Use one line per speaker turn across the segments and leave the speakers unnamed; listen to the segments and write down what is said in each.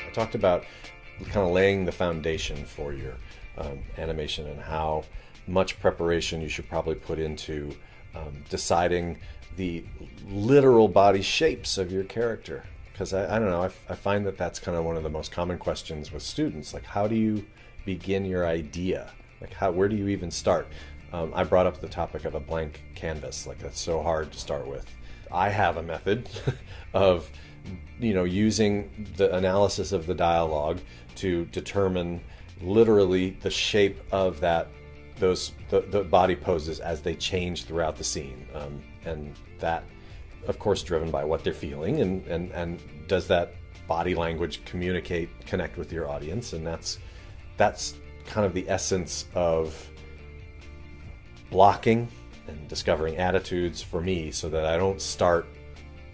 I talked about kind of laying the foundation for your animation and how much preparation you should probably put into deciding the literal body shapes of your character. Because I don't know, I find that that's kind of one of the most common questions with students. Like, how do you begin your idea? Like, where do you even start? I brought up the topic of a blank canvas. Like, that's so hard to start with. I have a method of, using the analysis of the dialogue to determine literally the shape of the body poses as they change throughout the scene, and that, of course, driven by what they're feeling, and does that body language connect with your audience. And that's kind of the essence of blocking and discovering attitudes for me, so that I don't start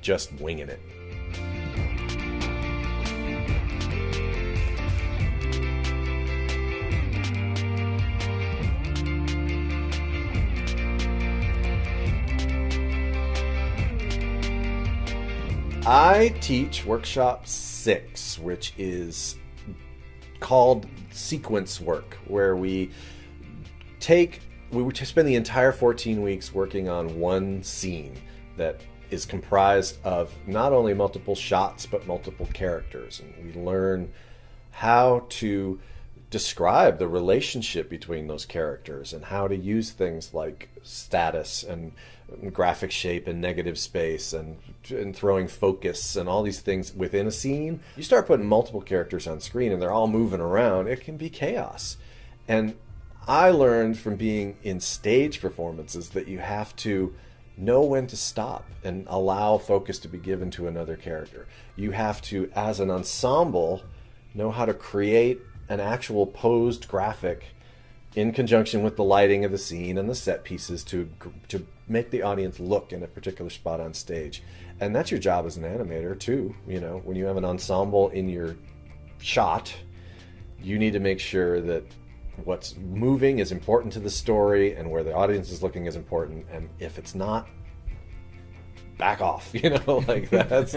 just winging it. I teach workshop 6, which is called sequence work, where we spend the entire 14 weeks working on one scene that is comprised of not only multiple shots but multiple characters, and we learn how to describe the relationship between those characters and how to use things like status and graphic shape and negative space and throwing focus and all these things within a scene. You start putting multiple characters on screen and they're all moving around, it can be chaos. And I learned from being in stage performances that you have to know when to stop and allow focus to be given to another character. You have to, as an ensemble, know how to create an actual posed graphic in conjunction with the lighting of the scene and the set pieces to make the audience look in a particular spot on stage. And that's your job as an animator too. When you have an ensemble in your shot, you need to make sure that what's moving is important to the story and where the audience is looking is important. And if it's not, back off, like that's,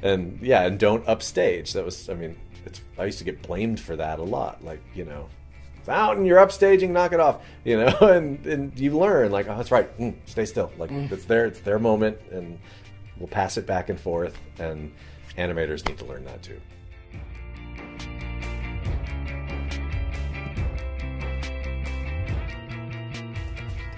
and don't upstage. That was, I used to get blamed for that a lot. Like, it's out and you're upstaging, knock it off, and you learn, like, oh, that's right, stay still. Like, it's their moment, and we'll pass it back and forth, and animators need to learn that too.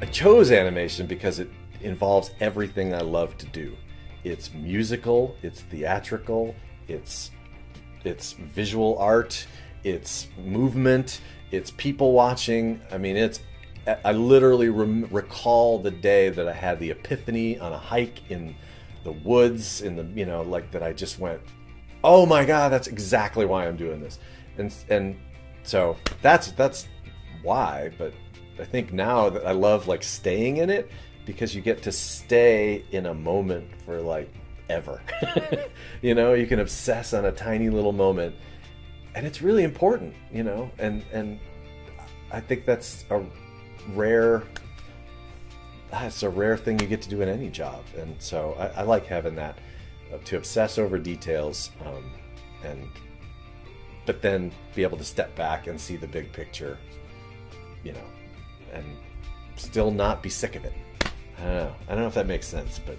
I chose animation because it involves everything I love to do. It's musical, it's theatrical, it's visual art, it's movement, it's people watching. I literally recall the day that I had the epiphany on a hike in the woods, that I just went, oh my God, that's exactly why I'm doing this. And so that's why. But I think now that I love like staying in it, because you get to stay in a moment for like ever. You can obsess on a tiny little moment, and it's really important, and I think that's a rare thing you get to do in any job. And so I like having that, to obsess over details, but then be able to step back and see the big picture, and still not be sick of it. I don't know if that makes sense, but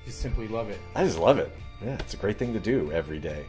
just simply love it.
I just love it. Yeah, it's a great thing to do every day.